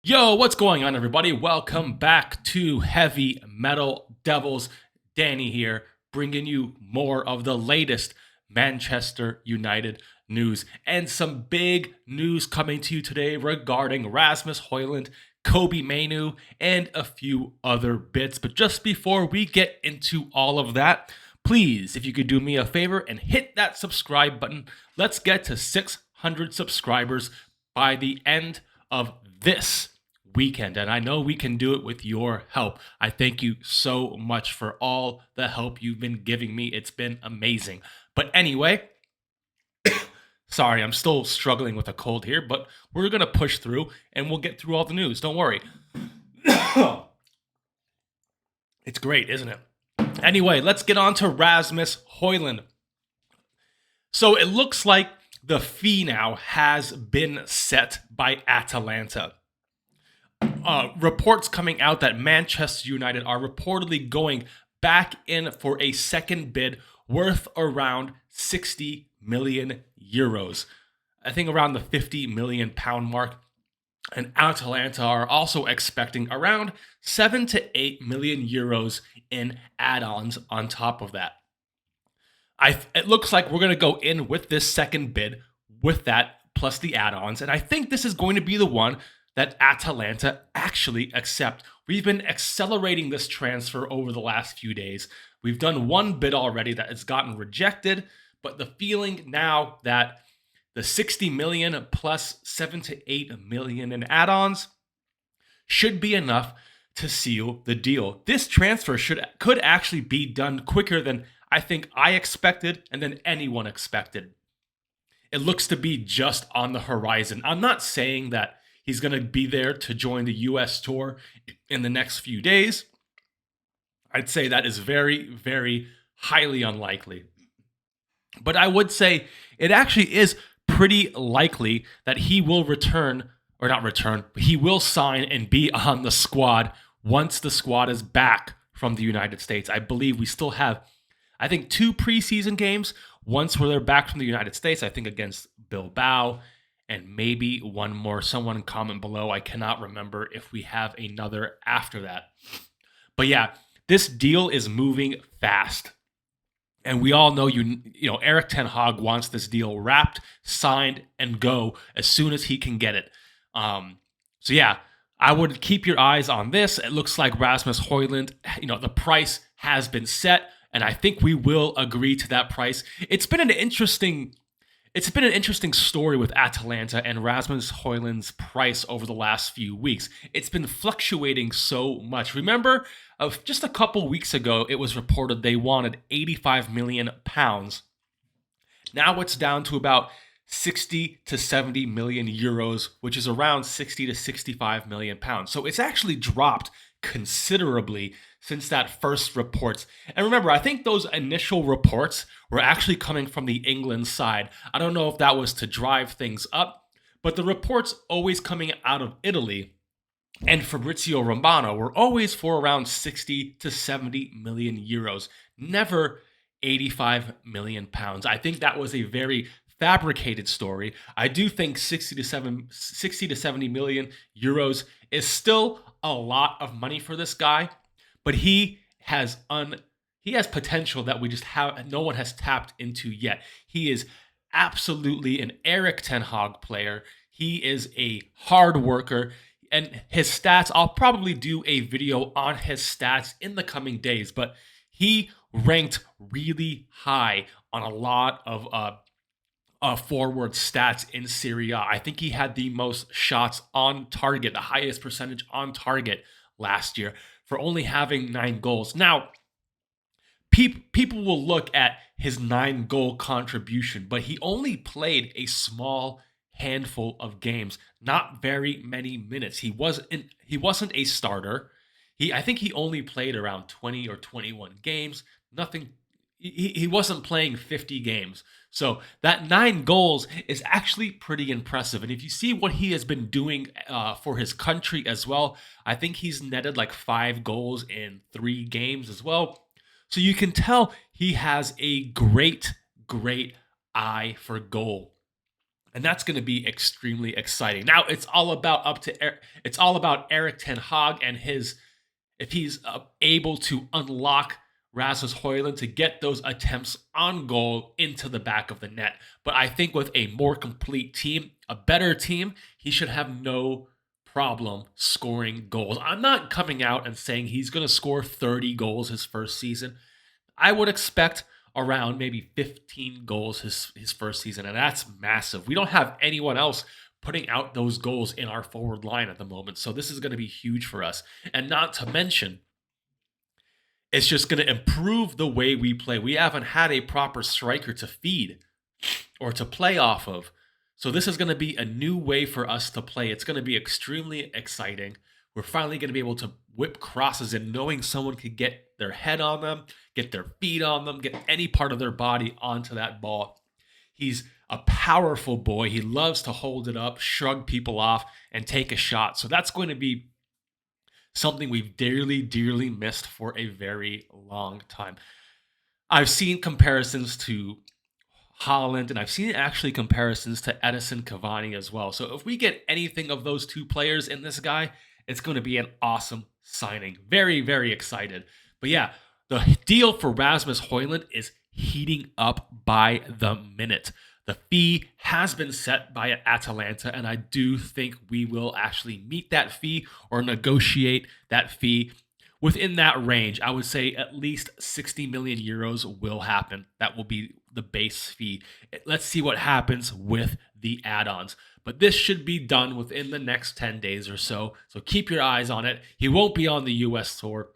Yo, what's going on, everybody? Welcome back to Heavy Metal Devils. Danny here, bringing you more of the latest Manchester United news and some big news coming to you today regarding Rasmus Højlund, Kobe Mainoo, and a few other bits. But just before we get into all of that, please, if you could do me a favor and hit that subscribe button. Let's get to 600 subscribers by the end of this weekend, and I know we can do it with your help. I thank you so much for all the help you've been giving me. It's been amazing. But anyway, sorry, I'm still struggling with a cold here, but we're gonna push through and we'll get through all the news. Don't worry. It's great, isn't it? Anyway, let's get on to Rasmus Højlund. So it looks like the fee now has been set by Atalanta. Reports coming out that Manchester United are reportedly going back in for a second bid worth around 60 million euros. I think around the 50 million pound mark. And Atalanta are also expecting around 7 to 8 million euros in add-ons on top of that. It looks like we're going to go in with this second bid with that plus the add-ons. And I think this is going to be the one that Atalanta actually accept. We've been accelerating this transfer over the last few days. We've done one bid already that has gotten rejected, but the feeling now that the 60 million plus 7 to 8 million in add-ons should be enough to seal the deal. This transfer could actually be done quicker than I think I expected and than anyone expected. It looks to be just on the horizon. I'm not saying that he's going to be there to join the US tour in the next few days. I'd say that is very, very highly unlikely. But I would say it actually is pretty likely that he will return, or not return, but he will sign and be on the squad once the squad is back from the United States. I believe we still have, I think, 2 preseason games. Once where they're back from the United States, I think against Bilbao, and maybe one more. Someone comment below. I cannot remember if we have another after that. But yeah, this deal is moving fast. And we all know, you know, Erik ten Hag wants this deal wrapped, signed, and go as soon as he can get it. So yeah, I would keep your eyes on this. It looks like Rasmus Højlund, the price has been set, and I think we will agree to that price. It's been an interesting story with Atalanta and Rasmus Højlund's price over the last few weeks. It's been fluctuating so much. Remember, just a couple weeks ago, it was reported they wanted 85 million pounds. Now it's down to about 60 to 70 million euros, which is around 60 to 65 million pounds. So it's actually dropped considerably since that first reports. And remember, I think those initial reports were actually coming from the England side. I don't know if that was to drive things up, but the reports always coming out of Italy and Fabrizio Romano were always for around 60 to 70 million euros, never 85 million pounds. I think that was a very fabricated story. I do think 60 to 70 million euros is still a lot of money for this guy, but he has potential that no one has tapped into yet. He is absolutely an Erik ten Hag player. He is a hard worker, and his stats, I'll probably do a video on his stats in the coming days, but he ranked really high on a lot of forward stats in Serie A. I think he had the most shots on target, the highest percentage on target last year for only having 9 goals. Now, people will look at his 9-goal contribution, but he only played a small handful of games, not very many minutes. He wasn't a starter. I think he only played around 20 or 21 games. Nothing. He wasn't playing 50 games. So that 9 goals is actually pretty impressive. And if you see what he has been doing for his country as well, I think he's netted like 5 goals in 3 games as well. So you can tell he has a great eye for goal. And that's going to be extremely exciting. Now it's all about it's all about Erik ten Hag and his, if he's able to unlock Rasmus Højlund to get those attempts on goal into the back of the net. But I think with a more complete team, a better team, he should have no problem scoring goals. I'm not coming out and saying he's going to score 30 goals his first season. I would expect around maybe 15 goals his first season, and that's massive. We don't have anyone else putting out those goals in our forward line at the moment, so this is going to be huge for us. And not to mention, it's just going to improve the way we play. We haven't had a proper striker to feed or to play off of, so this is going to be a new way for us to play. It's going to be extremely exciting. We're finally going to be able to whip crosses in, knowing someone could get their head on them, get their feet on them, get any part of their body onto that ball. He's a powerful boy. He loves to hold it up, shrug people off, and take a shot. So that's going to be something we've dearly, dearly missed for a very long time. I've seen comparisons to HOJLUND, and I've seen actually comparisons to Edison Cavani as well. So if we get anything of those two players in this guy, it's going to be an awesome signing. Very, very excited. But yeah, the deal for Rasmus Højlund is heating up by the minute. The fee has been set by Atalanta, and I do think we will actually meet that fee or negotiate that fee within that range. I would say at least 60 million euros will happen. That will be the base fee. Let's see what happens with the add-ons. But this should be done within the next 10 days or so. So keep your eyes on it. He won't be on the US tour.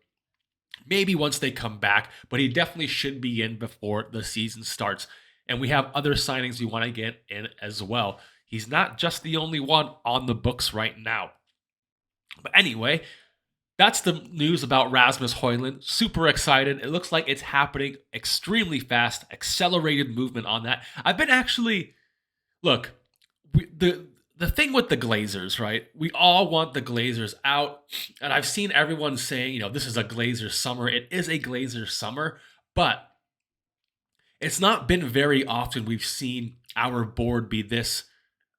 Maybe once they come back, but he definitely should be in before the season starts. And we have other signings we want to get in as well. He's not just the only one on the books right now. But anyway, that's the news about Rasmus Højlund. Super excited. It looks like it's happening extremely fast. Accelerated movement on that. I've been actually... Look, the thing with the Glazers, right? We all want the Glazers out. And I've seen everyone saying, this is a Glazer summer. It is a Glazer summer. But it's not been very often we've seen our board be this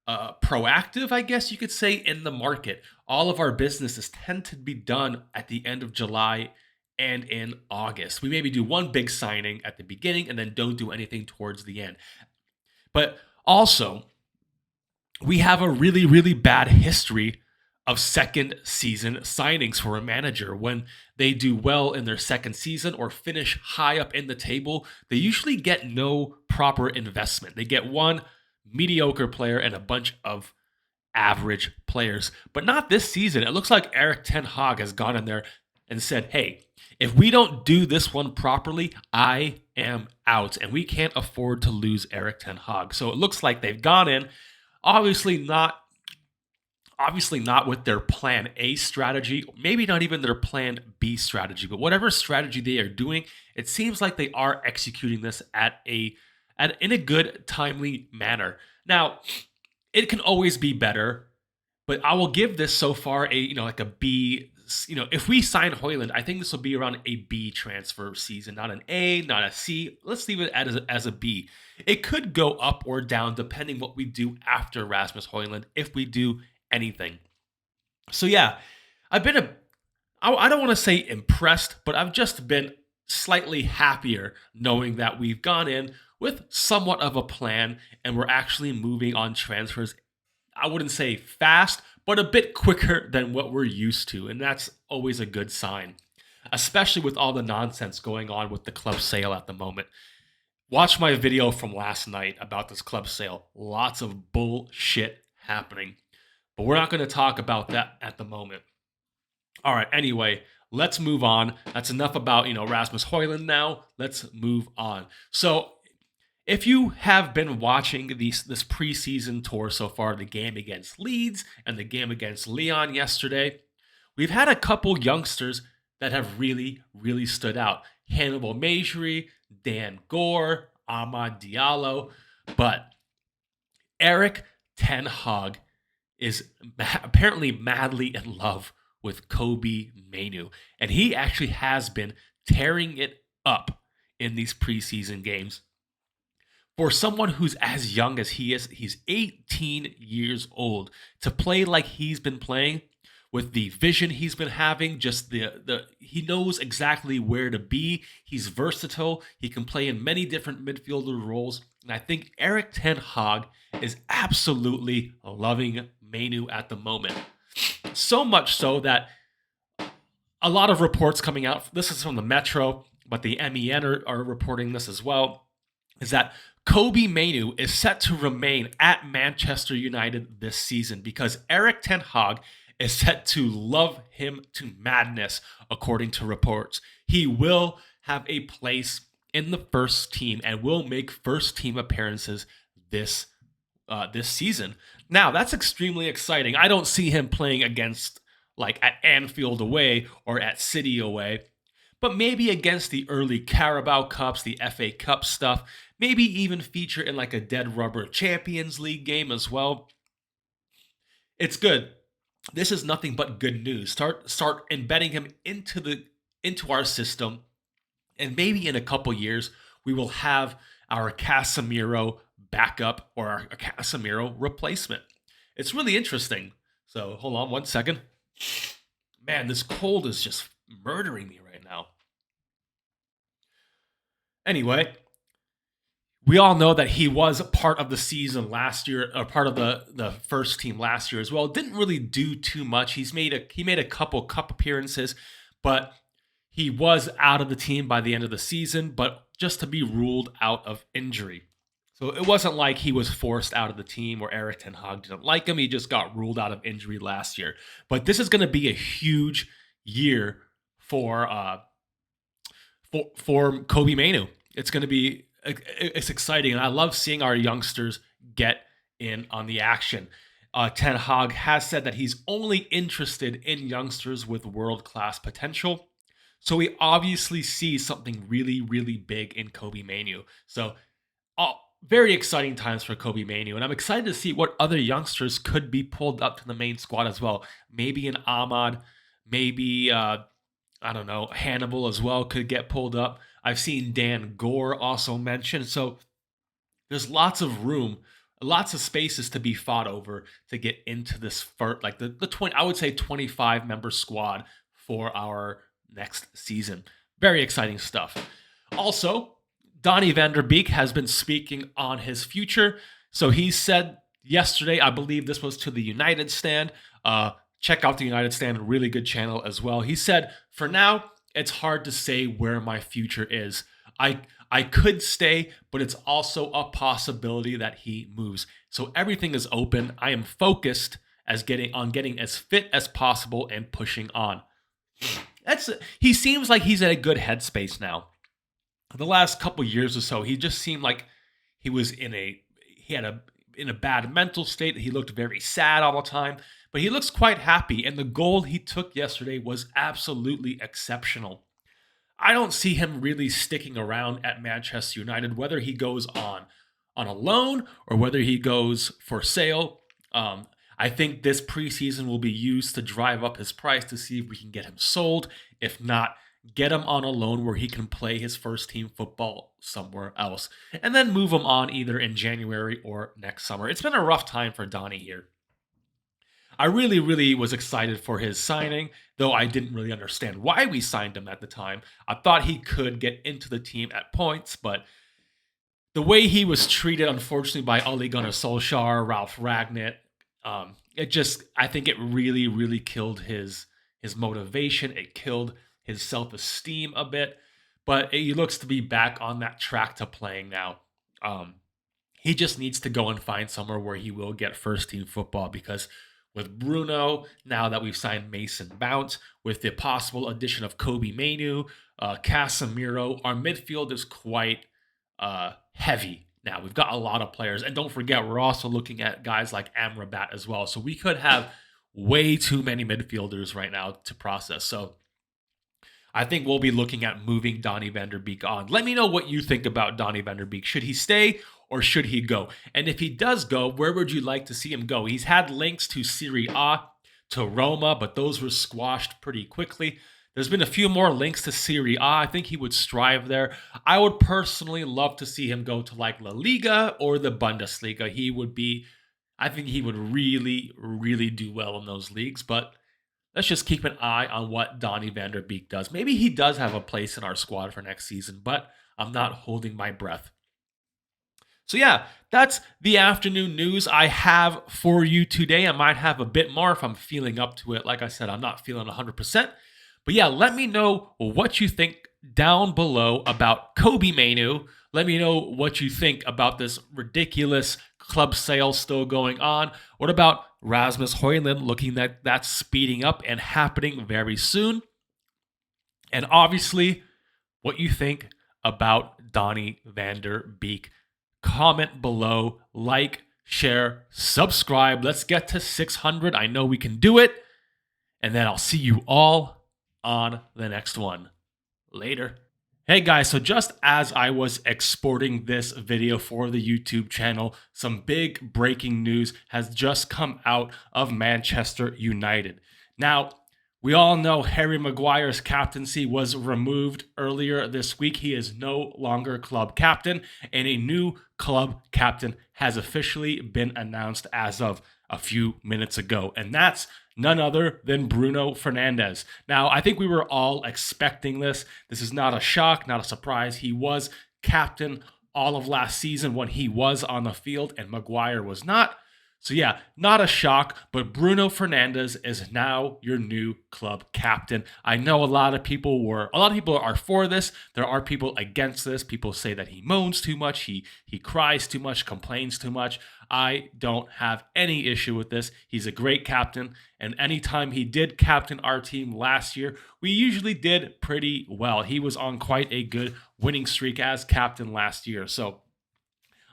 proactive, I guess you could say, in the market. All of our businesses tend to be done at the end of July and in August. We maybe do one big signing at the beginning and then don't do anything towards the end. But also, we have a really, really bad history of second season signings for a manager. When they do well in their second season or finish high up in the table, they usually get no proper investment. They get one mediocre player and a bunch of average players. But not this season. It looks like Erik ten Hag has gone in there and said, hey, if we don't do this one properly, I am out. And we can't afford to lose Erik ten Hag. So it looks like they've gone in, obviously not with their plan A strategy, maybe not even their plan B strategy, but whatever strategy they are doing, it seems like they are executing this in a good, timely manner. Now, it can always be better, but I will give this so far like a B. If we sign Højlund, I think this will be around a B transfer season, not an A, not a C. Let's leave it as a B. It could go up or down depending what we do after Rasmus Højlund, if we do anything. So yeah, I don't want to say impressed, but I've just been slightly happier knowing that we've gone in with somewhat of a plan and we're actually moving on transfers. I wouldn't say fast, but a bit quicker than what we're used to. And that's always a good sign, especially with all the nonsense going on with the club sale at the moment. Watch my video from last night about this club sale. Lots of bullshit happening. But we're not going to talk about that at the moment. All right, anyway, let's move on. That's enough about, Rasmus Højlund now. Let's move on. So if you have been watching this preseason tour so far, the game against Leeds and the game against Lyon yesterday, we've had a couple youngsters that have really, really stood out. Hannibal Mejri, Dan Gore, Amad Diallo. But Erik ten Hag is apparently madly in love with Kobbie Mainoo. And he actually has been tearing it up in these preseason games. for someone who's as young as he is, he's 18 years old, to play like he's been playing with the vision he's been having, just the he knows exactly where to be. He's versatile. He can play in many different midfielder roles. And I think Erik ten Hag is absolutely loving Mainoo at the moment. So much so that a lot of reports coming out, this is from the Metro, but the MEN are reporting this as well, is that Kobbie Mainoo is set to remain at Manchester United this season because Erik ten Hag is set to love him to madness, according to reports. He will have a place in the first team and will make first team appearances this season. Now, that's extremely exciting. I don't see him playing against, like, at Anfield away or at City away, but maybe against the early Carabao Cups, the FA Cup stuff, maybe even feature in like a Dead Rubber Champions League game as well. It's good. This is nothing but good news. Start embedding him into our system, and maybe in a couple years we will have our Casemiro backup or our Casemiro replacement. It's really interesting. So hold on one second. Man, this cold is just murdering me right now. Anyway, we all know that he was part of the season last year, or part of the first team last year as well. Didn't really do too much. He made a couple cup appearances, but he was out of the team by the end of the season, but just to be ruled out of injury. So it wasn't like he was forced out of the team or Erik ten Hag didn't like him. He just got ruled out of injury last year. But this is going to be a huge year for Kobbie Mainoo. It's exciting, and I love seeing our youngsters get in on the action. Ten Hag has said that he's only interested in youngsters with world-class potential. So we obviously see something really, really big in Kobbie Mainoo. So very exciting times for Kobbie Mainoo, and I'm excited to see what other youngsters could be pulled up to the main squad as well. Maybe an Ahmad, maybe I don't know, Hannibal as well could get pulled up. I've seen Dan Gore also mentioned. So there's lots of room, lots of spaces to be fought over to get into this like the 20, I would say 25 member squad for our next season. Very exciting stuff. Also, Donny van der Beek has been speaking on his future. So he said yesterday, I believe this was to the United Stand. Check out the United Stand, really good channel as well. He said, for now, it's hard to say where my future is. I could stay, but it's also a possibility that he moves. So everything is open. I am focused on getting as fit as possible and pushing on. He seems like he's in a good headspace now. The last couple years or so, he just seemed like he was in a bad mental state. He looked very sad all the time. But he looks quite happy, and the goal he took yesterday was absolutely exceptional. I don't see him really sticking around at Manchester United, whether he goes on a loan or whether he goes for sale. I think this preseason will be used to drive up his price to see if we can get him sold. If not, get him on a loan where he can play his first team football somewhere else, and then move him on either in January or next summer. It's been a rough time for Donny here. I really, really was excited for his signing, though I didn't really understand why we signed him at the time. I thought he could get into the team at points, but the way he was treated, unfortunately, by Ole Gunnar Solskjaer, Ralf Ragnick, I think it really, really killed his motivation. It killed his self-esteem a bit, but he looks to be back on that track to playing now. He just needs to go and find somewhere where he will get first-team football, because with Bruno, now that we've signed Mason Mount, with the possible addition of Kobbie Mainoo, Casemiro, our midfield is quite heavy now. We've got a lot of players. And don't forget, we're also looking at guys like Amrabat as well. So we could have way too many midfielders right now to process. So I think we'll be looking at moving Donny van der Beek on. Let me know what you think about Donny van der Beek. Should he stay or should he go? And if he does go, where would you like to see him go? He's had links to Serie A, to Roma, but those were squashed pretty quickly. There's been a few more links to Serie A. I think he would strive there. I would personally love to see him go to like La Liga or the Bundesliga. I think he would really, really do well in those leagues. But let's just keep an eye on what Donny van der Beek does. Maybe he does have a place in our squad for next season, but I'm not holding my breath. So yeah, that's the afternoon news I have for you today. I might have a bit more if I'm feeling up to it. Like I said, I'm not feeling 100%. But yeah, let me know what you think down below about Kobbie Mainoo. Let me know what you think about this ridiculous club sale still going on. What about Rasmus HOJLUND looking like that's speeding up and happening very soon? And obviously, what you think about Donny van der Beek. Comment below, like, share, subscribe. Let's get to 600. I know we can do it. And then I'll see you all on the next one. Later. Hey guys, so just as I was exporting this video for the YouTube channel, some big breaking news has just come out of Manchester United. Now, we all know Harry Maguire's captaincy was removed earlier this week. He is no longer club captain, and a new club captain has officially been announced as of a few minutes ago, and that's none other than Bruno Fernandes. Now, I think we were all expecting this. This is not a shock, not a surprise. He was captain all of last season when he was on the field, and Maguire was not. So yeah, not a shock, but Bruno Fernandes is now your new club captain. I know a lot of people are for this. There are people against this. People say that he moans too much, he cries too much, complains too much. I don't have any issue with this. He's a great captain, and anytime he did captain our team last year, we usually did pretty well. He was on quite a good winning streak as captain last year. So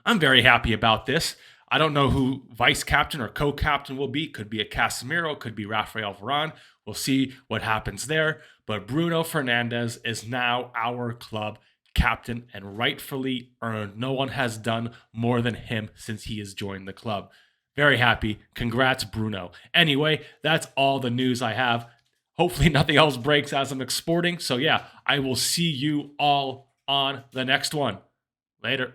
I'm very happy about this. I don't know who vice captain or co-captain will be. Could be a Casemiro, could be Rafael Varane. We'll see what happens there. But Bruno Fernandes is now our club captain and rightfully earned. No one has done more than him since he has joined the club. Very happy. Congrats, Bruno. Anyway, that's all the news I have. Hopefully nothing else breaks as I'm exporting. So yeah, I will see you all on the next one. Later.